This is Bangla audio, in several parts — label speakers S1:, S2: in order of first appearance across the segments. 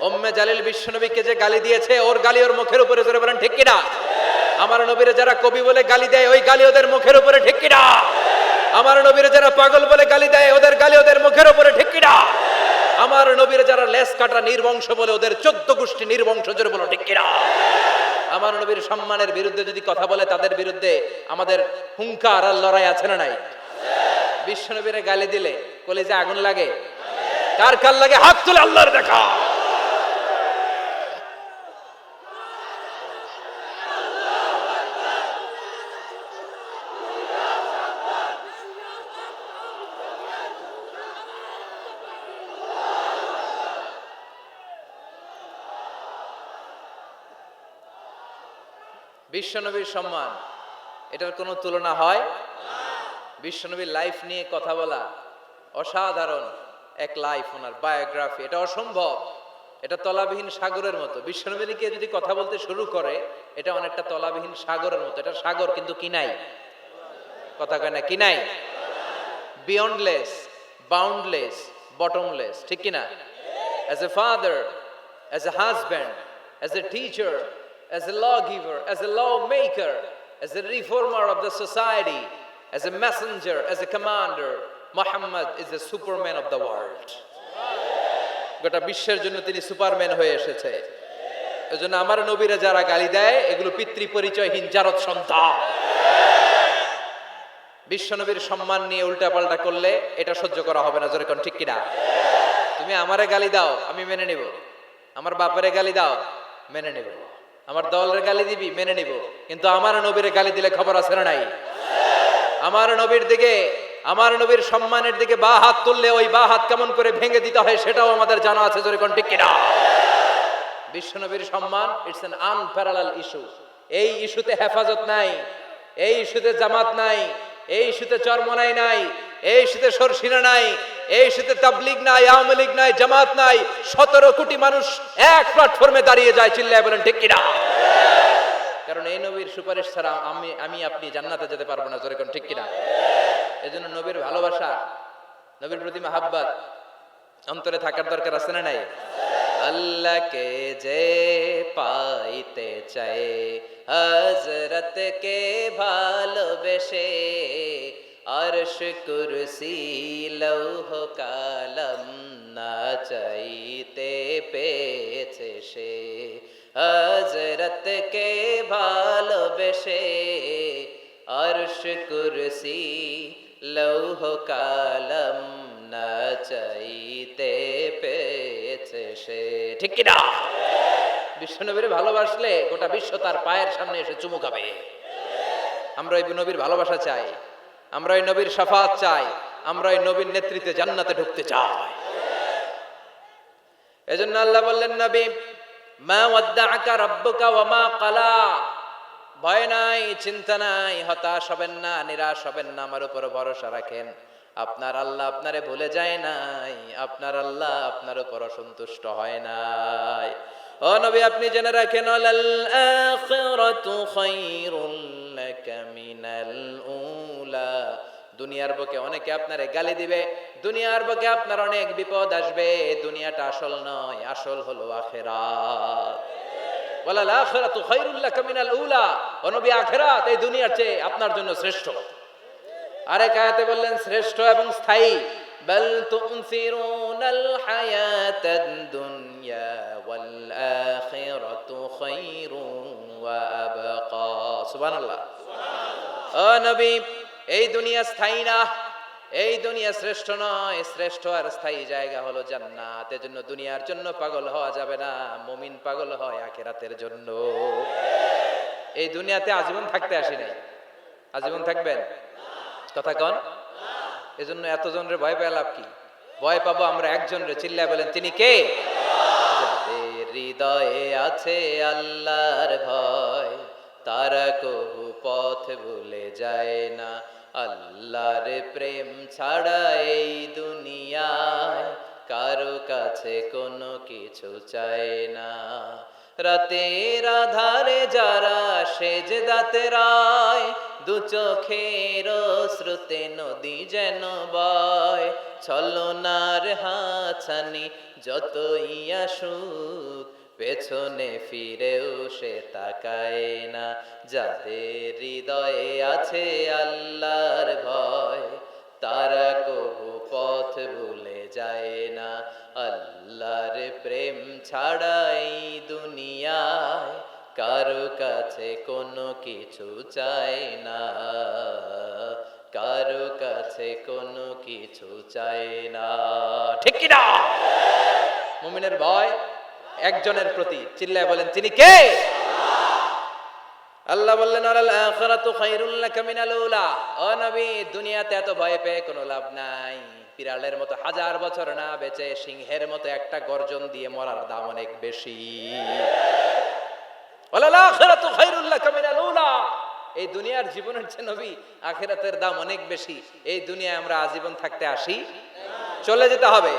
S1: উম্মে জালিল বিশ্বনবীকে যে গালি দিয়েছে, ওর গালি ওর মুখের উপরে, জোরে বলেন ঠিক কিনা? আমার নবীরে যারা কবি বলে গালি দেয়, ওই গালি ওদের মুখের উপরে, ঠিক কিনা? আমার নবীরে যারা পাগল বলে গালি দেয়, ওদের গালি ওদের মুখের উপরে, ঠিক কিনা? আমার নবীরে যারা লেস কাটা নির্বংশ বলে, ওদের 14 গোষ্ঠী নির্বংশ, জোরে বলো ঠিক কিনা? আমার নবীর সম্মানের বিরুদ্ধে যদি কথা বলে, তাদের বিরুদ্ধে আমাদের হুঙ্কার আর লড়াই আছে না নাই? বিশ্বনবীরে গালি দিলে কলিজা আগুন লাগে? কার কার লাগে? হাত তুলে আল্লাহর দেখা। বিশ্বনবীর সম্মান, এটার কোনো তুলনা হয়? বিশ্বনবীর লাইফ নিয়ে কথা বলা, অসাধারণ এক লাইফ, ওনার বায়োগ্রাফি, এটা অসম্ভব। এটা তলাবিহীন সাগরের মতো। বিশ্বনবীকে যদি কথা বলতে শুরু করে, এটা অনেকটা তলাবিহীন সাগরের মতো। এটা সাগর কিন্তু কি নাই? কথা কয় না, কি নাই? বিয়ন্ডলেস, বাউন্ডলেস, বটমলেস, ঠিক কিনা? As a father, as a husband, as a teacher, as a lawgiver, as a lawmaker, as a reformer of the society, as a messenger, as a commander, Muhammad is the superman of the world. গোটা বিশ্বের জন্য তিনি সুপারম্যান হয়ে এসেছে। এজন্য আমার নবীরা যারা গালি দেয়, এগুলো পিতৃ পরিচয়হীন জারদ সন্তান। বিশ্ব নবীর সম্মান নিয়ে উল্টাপাল্টা করলে এটা সহ্য করা হবে না, জোরে কোন ঠিক কিনা? তুমি আমারে গালি দাও, আমি মেনে নিব। আমার বাপেরে গালি দাও, মেনে নিব। আমার দলের গালি দিবি, মেনে নিব। কিন্তু আমার নবীরে গালি দিলে খবর আছে না নাই? আমার নবীর দিকে, আমার নবীর সম্মানের দিকে বা হাত তুললে ওই বা হাত কেমন করে ভেঙে দিতে হয় সেটাও আমাদের জানা আছে, জোরে কোন ঠিক কিনা? বিশ্ব নবীর সম্মান, ইটস অ্যান আনপ্যারালাল ইস্যু। এই ইস্যুতে হেফাজত নাই, এই ইস্যুতে জামাত নাই, এই ইস্যুতে চরমনাই নাই, এই ইস্যুতে সরসিনা নাই, এই ইস্যুতে তাবলীগ নাই, আওয়ামী লীগ নাই, জামাত নাই। 17 কোটি মানুষ এক প্ল্যাটফর্মে দাঁড়িয়ে যায়, চিল্লায় বলেন ঠিক কিনা? কারণ এই নবীর সুপারিশ ছাড়া আমি আপনি জান্নাতে যেতে পারবো না, জোরে কোন ঠিক কিনা? এজন্য নবীর ভালোবাসা, নবীর প্রতি মাহাব্বত অন্তরে থাকার দরকার আছে না নাই? আল্লাহকে যে পাইতে চায়, হযরতকে ভালোবেসে, আরশ কুরসি লৌহ কালাম না চাইতে পেয়েছে সে। হযরতকে ভালোবেসে, আরশ কুরসি লৌহ কালাম না চাইতে পেয়েছে সে, ঠিক কিনা? বিশ্বনবীর ভালোবাসলে গোটা বিশ্ব তার পায়ের সামনে এসে চুমু খাবে। আমরা ওই নবীর ভালোবাসা চাই, আমরা ওই নবীর শাফাত চাই, আমরা ওই নবীর নেতৃত্বে জান্নাতে ঢুকতে চাই। এজন্য আল্লাহ বললেন, নবী মা ওয়াদ্দাআকা রাব্বুকা ওয়া মা ক্বালা। ভয় নাই, চিন্তা নাই, হতাশ হবেন না, নিরাশ হবেন না, আমার উপর ভরসা রাখেন। আপনার আল্লাহ আপনারে ভুলে যায় নাই, আপনার আল্লাহ আপনার উপর অসন্তুষ্ট হয় নাই। ও নবী, আপনি জেনে রাখেন, আল আখিরাতু খায়রুল লাকা মিনাল উলা। দুনিয়ার বুকে অনেকে আপনারে গালি দিবে, দুনিয়ার বুকে আপনার অনেক বিপদ আসবে। দুনিয়াটা আসল নয়, আসল হলো আখিরাত। ওয়ালাল আখিরাতু খায়রুল লাকা মিনাল উলা। ও নবী, আখিরাত এই দুনিয়ার চেয়ে আপনার জন্য শ্রেষ্ঠ। আরেক আয়াতে বললেন শ্রেষ্ঠ এবং স্থায়ী। বাল তুনসিরুনাল হায়াতাদ দুনিয়া ওয়াল আখিরাতু খায়রুন ওয়া আবকা। সুবহানাল্লাহ। ও নবী, এই দুনিয়া স্থায়ী না, এই দুনিয়া শ্রেষ্ঠ নয়, শ্রেষ্ঠ আর স্থায়ী জায়গা হলো জান্নাত। এজন্য দুনিয়ার জন্য পাগল হওয়া যাবে না, মুমিন পাগল হয় আখিরাতের জন্য। এই দুনিয়াতে আজীবন থাকতে আসি নাই, আজীবন থাকবেন? কথা কন। এজন্য এতজনের ভয় পেয়ে লাভ কি? ভয় পাবো আমরা একজনের, চিল্লায় বলেন তিনি কে? যাদের হৃদয়ে আছে আল্লাহর ভয়, তারা কবু পথ ভুলে যায় না। আল্লাহর প্রেম ছাড়া এই দুনিয়ায় কারো কাছে কোনো কিছু চায় না। রাতের আধারে যারা সেজদাতে রায়, দু চোখের শ্রুতে নদী যেন বয়। ছলনার হাছানি যতই আসুক পেছনে ফিরেও সে তাকায় না। যাদের হৃদয়ে আছে আল্লাহর ভয়, তারা কবু পথ ভুলে যায় না। আল্লাহর প্রেম ছাড়াই দুনিয়ায় কারো কাছে কোনো কিছু চায় না, কারো কাছে কোনো কিছু চায় না। ঠিক কি না? মুমিনের ভয় একজনের প্রতি, চিল্লায় বলেন তিনি কে? আল্লাহ বললেন আল আখিরাতু খায়রুল লাকা মিনাল উলা। ও নবী, দুনিয়াতে এত ভয় পেয়ে কোনো লাভ নাই। বিড়ালের মতো হাজার বছর না বেঁচে সিংহের মতো একটা গর্জন দিয়ে মরার দাম অনেক বেশি। ওয়াল আখিরাতু খায়রুল লাকা মিনাল উলা। এই দুনিয়ার জীবনের চেয়ে নবী আখিরাতের দাম অনেক বেশি। এই দুনিয়ায় আমরা আজীবন থাকতে আসি, চলে যেতে হবে।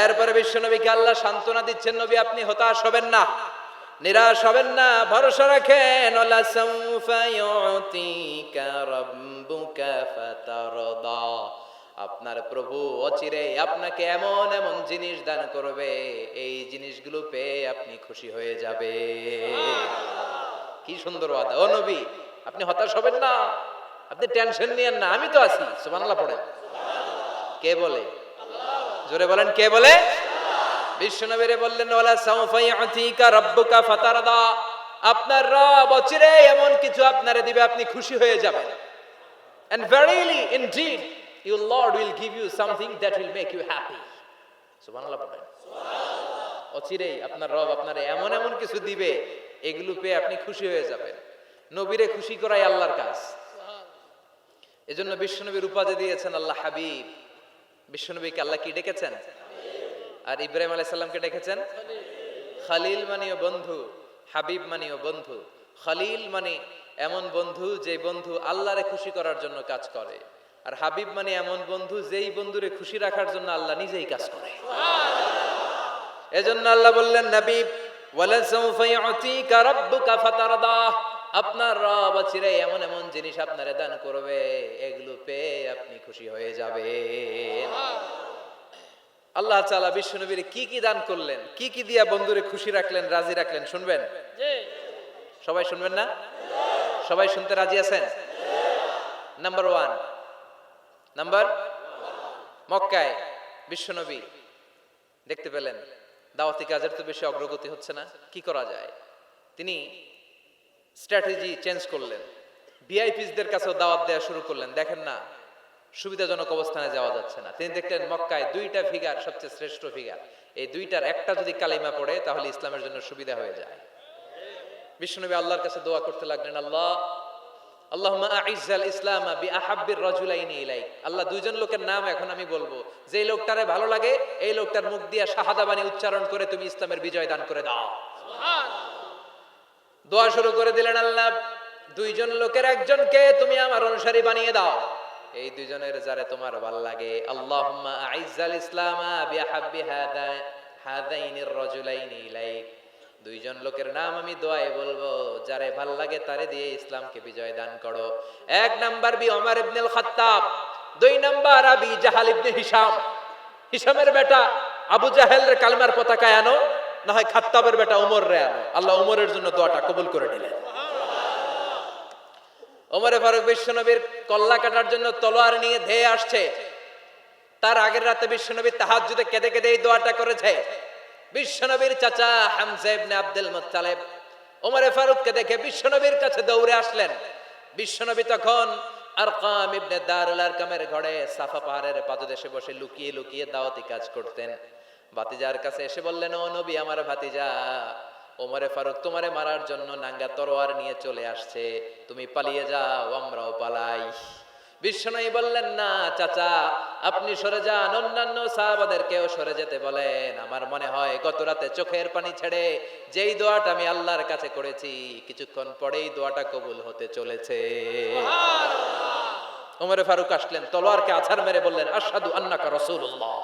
S1: এরপরে বিশ্ব নবীকে আল্লাহ সান্ত্বনা দিচ্ছেন, নবী আপনি হতাশ হবেন না, নিরাশ হবেন না, ভরসা রাখেন। ওয়ালা সাউফা ইউতিকা রাব্বুকা ফাতারদা। আপনার প্রভু অচিরে আপনাকে এমন এমন জিনিস দান করবে, এই জিনিসগুলো পেয়ে আপনি খুশি হয়ে যাবে। কি সুন্দর ওয়াদা। ও নবী আপনি হতাশ হবেন না, আপনি টেনশন নিয়েন না, আমি তো আছি। সুবহানাল্লাহ পড়েন। কে বলে? জোরে বলেন কে বলে? বিশ্বনবীরে বললেন ওয়ালা সাউফা ইউতিকা রাব্বুকা ফাতারদা। আপনার রব অচিরে এমন কিছু আপনারে দিবে, আপনি খুশি হয়ে যাবেন। And verily indeed your Lord will give you something that will make you happy. সুবহানাল্লাহ পড়েন। সুবহানাল্লাহ। অচিরে আপনার রব আপনারে এমন এমন কিছু দিবে, এগুলো পেয়ে আপনি খুশি হয়ে যাবেন। নবীরে খুশি করাই আল্লাহর কাজ। এজন্য বিশ্বনবীর উপাধি দিয়েছেন আল্লাহ হাবিব। বিশ্বনবীকে আল্লাহ কি ডেকেছেন? আর ইব্রাহিম আলাইহিস সালামকে ডেকেছেন খলিল, মানেও বন্ধু, হাবিব মানেও বন্ধু। খলিল মানে এমন বন্ধু যে বন্ধু আল্লাহরে খুশি করার জন্য কাজ করে, আর হাবিব মানে এমন বন্ধু যেই বন্ধুরে খুশি রাখার জন্য আল্লাহ নিজেই কাজ করে। এজন্য আল্লাহ বললেন নবী ওয়ালা সাউফা ইউতিকা রাব্বুকা ফাতারদা। আপনার রব চিরে এমন এমন জিনিস আপনারে দান করবে, এগুলো পেয়ে আপনি খুশি হয়ে যাবেন। আল্লাহ তাআলা বিশ্বনবীর কি কি দান করলেন, কি কি দিয়া বন্ধুরে খুশি রাখলেন, রাজি রাখলেন, শুনবেন? সবাই শুনবেন না? সবাই শুনতে রাজি আছেন? নাম্বার 1, মক্কায় বিশ্বনবী দেখতে পেলেন দাওয়াতি কাজের তো বেশি অগ্রগতি হচ্ছে না, কি করা যায়? তিনি স্ট্র্যাটেজি চেঞ্জ করলেন, ভিআইপিসদের কাছেও দাওয়াত দেওয়া শুরু করলেন। দেখেন না সুবিধাজনক অবস্থানে যাওয়া যাচ্ছে না, তিনি দেখলেন মক্কায় 2টা ফিগার সবচেয়ে শ্রেষ্ঠ ফিগার, এই 2টার একটা যদি কালিমা পড়ে তাহলে ইসলামের জন্য সুবিধা হয়ে যায়। বিশ্বনবী আল্লাহর কাছে দোয়া করতে লাগলেন, আল্লাহুম্মা আইজ্জাল ইসলামা বিআহাব্বির রাজুলাইনি ইলাইক। আল্লাহ, 2জন লোকের নাম এখন আমি বলবো, যেই লোকটারে ভালো লাগে এই লোকটার মুখ দিয়ে শাহাদা বাণী উচ্চারণ করে তুমি ইসলামের বিজয় দান করে দাও। দোয়া শুরু করে দিলেন, আল্লাহ 2জন লোকের একজনকে তুমি আমার অনুসারী বানিয়ে দাও, এই 2জনের যারে তোমার ভালো লাগে। আল্লাহুম্মা আইজ্জাল ইসলামা বিআহাব্বি হাদাইনির রাজুলাইনি ইলাইক। 2জন লোকের নাম আমি দোয়ায় বলবো, যারে ভাল লাগে তারে দিয়ে ইসলামকে বিজয় দান করো। 1 নাম্বার ওমর ইবনে খাত্তাব, 2 নাম্বার আবি জাহাল ইবনে হিশাম। হিশামের বেটা আবু জাহেলের কালেমার পতাকায় আনো, না হয় খাত্তাবের বেটা ওমর রে আনো। আল্লাহ ওমরের জন্য দোয়াটা কবুল করে নিলেন। ওমরে ফারুক বিশ্বনবীর কল্লা কাটার জন্য তলোয়ার নিয়ে ধেয়ে আসছে, তার আগের রাতে বিশ্বনবী তাহাজ্জুদে কেঁদে কেঁদে এই দোয়াটা করেছে। বিশ্বনবীর চাচা হামজা ইবনে আব্দুল মুত্তালিব ওমরে ফারুককে দেখে বিশ্বনবীর কাছে দৌড়ে আসলেন। বিশ্বনবী তখন আরকাম ইবনে দারুল আরকামের ঘরে সাফা পাহাড়ের পাদদেশে বসে লুকিয়ে লুকিয়ে দাওয়াতি কাজ করতেন। ভাতিজার কাছে এসে বললেন, ও নবী, আমার ভাতিজা ওমরে ফারুক তোমারে মারার জন্য নাঙ্গা তরোয়ার নিয়ে চলে আসছে, তুমি পালিয়ে যাও, আমরাও পালাই। বিশ্বনবী বললেন, না চাচা, আপনি সরে যান, অন্যান্য সাহাবাদেরকেও সরে যেতে বলেন। আমার মনে হয় গত রাতে চোখের পানি ছেড়ে যেই দোয়াটা আমি আল্লাহর কাছে করেছি, কিছুক্ষণ পরেই দোয়াটা কবুল হতে চলেছে। ওমরে ফারুক আসলেন, তলোয়ারকে আছাড় মেরে বললেন, আশহাদু আন্নাকা রাসূলুল্লাহ,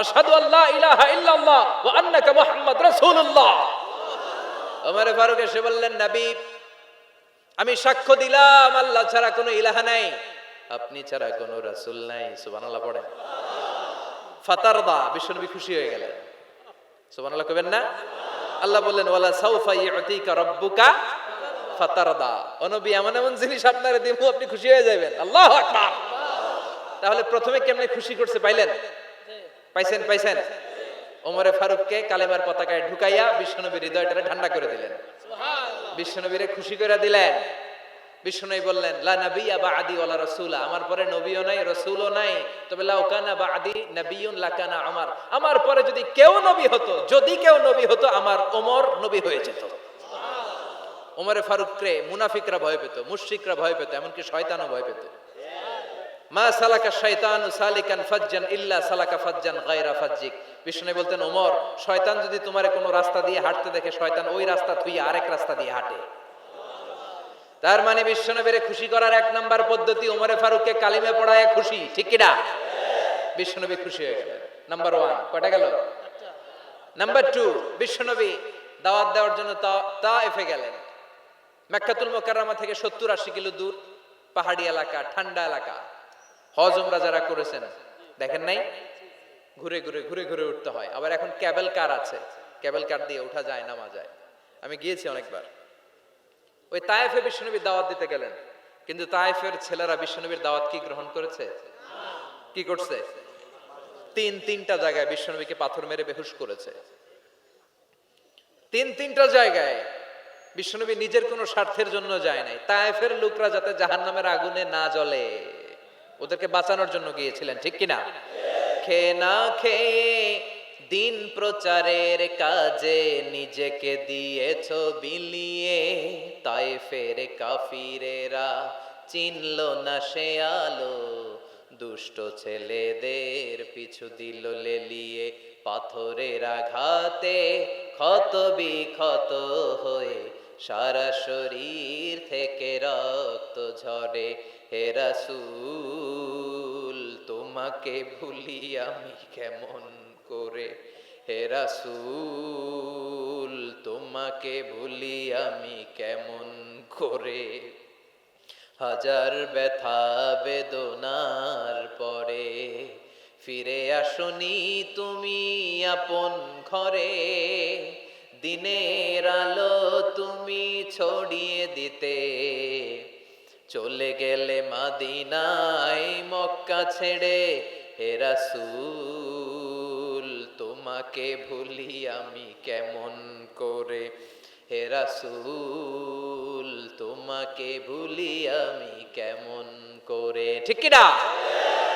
S1: আশহাদু আল্লা ইলাহা ইল্লাল্লাহ ওয়া আন্নাকা মুহাম্মদ রাসূলুল্লাহ। ওমরে ফারুক এসে বললেন, নবী, আমি সাক্ষ্য দিলাম আল্লাহ ছাড়া কোনো ইলাহা নাই, আপনি ছাড়া কোনো রাসূল নাই। সুবহানাল্লাহ পড়েন। ফাতারদা, বিশ্বনবী খুশি হয়ে গেলেন। সুবহানাল্লাহ কইবেন না? আল্লাহ বললেন ওয়ালা সাউফা ইউতিকা রাব্বুকা ফাতারদা, ও নবী এমন এমন জিনিস আপনারে দেব আপনি খুশি হয়ে যাবেন। আল্লাহু আকবার। তাহলে প্রথমে কেমনে খুশি করছে পাইলেন? পাইছেন? ওমরে ফারুককে কালেমার পতাকায় ঢুকাইয়া বিশ্বনবীর হৃদয়টারে ঠান্ডা করে দিলেন, বিশ্বনবীরে খুশি করে দিলেন। বিশ্বনবী বললেন লা নাবিয়্যা বা'দি ওয়ালা রাসূলা, আমার পরে নবীও নাই রাসূলও নাই, তবে লাউ কানা বা'দি নাবিয়্যুন লাকানা ওমর, আমার পরে যদি কেউ নবী হতো আমার ওমর নবী হয়ে যেত। ওমরে ফারুককে মুনাফিকরা ভয় পেত, মুশরিকরা ভয় পেত, এমনকি শয়তানও ভয় পেত। মা সালাকা শাইতানু সালিকান ফাজ্জান ইল্লা সালাকা ফাজ্জান গায়রা ফাজ্জিক, বিষ্ণু বলতেন ওমর, শয়তান যদি তোমারে কোনো রাস্তা দিয়ে হাঁটতে দেখে শয়তান ওই রাস্তা থুইয়া আরেক রাস্তা দিয়ে হাঁটে। তার মানে বিশ্বনবীরে খুশি করার এক নাম্বার পদ্ধতি ওমরে ফারুককে কালিমে পড়ায় খুশি, ঠিক কি না? বিশ্বনবী খুশি হয়ে গেলেন। নাম্বার 1 কয়টা গেল? নাম্বার 2, বিশ্বনবী দাওয়াত দেওয়ার জন্য তায়েফে গেলেন। মক্কাতুল মুকাররমা থেকে 70-80 কিলো দূর, পাহাড়ি এলাকা, ঠান্ডা এলাকা। হজ উমরা যারা করেছেন দেখেন নাই, ঘুরে ঘুরে উঠতে হয়। আবার এখন ক্যাবেল কার আছে, ক্যাবেল কার দিয়ে উঠা যায়, নামা যায়। আমি গিয়েছি অনেকবার। ওই তায়েফে বিশ্বনবী দাওয়াত দিতে গেলেন, কিন্তু তায়েফের ছেলেরা বিশ্বনবীর দাওয়াত কি গ্রহণ করেছে? কি করছে? তিনটা জায়গায় বিশ্বনবীকে পাথর মেরে বেহুশ করেছে। তিনটা জায়গায় বিশ্বনবী নিজের কোনো স্বার্থের জন্য যায় নাই, তায়েফের লোকরা যাতে জাহান্নামের আগুনে না জ্বলে ওদেরকে বাঁচানোর জন্য গিয়েছিলেন, ঠিক কিনা? খেয়ে না খেয়ে দিন প্রচারের কাজে নিজেকে দিয়েছ বিলিয়ে, তায়েফের কাফিরেরা চিনল না সে আলো, দুষ্ট ছেলেদের পিছু দিল লেলিয়ে, পাথরের আঘাতে ক্ষত বিক্ষত হয়ে সারা শরীর থেকে রক্ত ঝরে। হে রাসূল তোমাকে ভুলি আমি কেমন করে, হে রাসূল তোমাকে ভুলি আমি কেমন করে। হাজার ব্যথা বেদনার পরে ফিরে আসনি তুমি আপন ঘরে, দিনের আলো তুমি ছড়িয়ে দিতে, চলে গেলে মদিনায় মক্কা ছেড়ে। হে রাসূল তোমাকে ভুলি আমি কেমন করে, হে রাসূল তোমাকে ভুলি আমি কেমন করে, ঠিক কি না?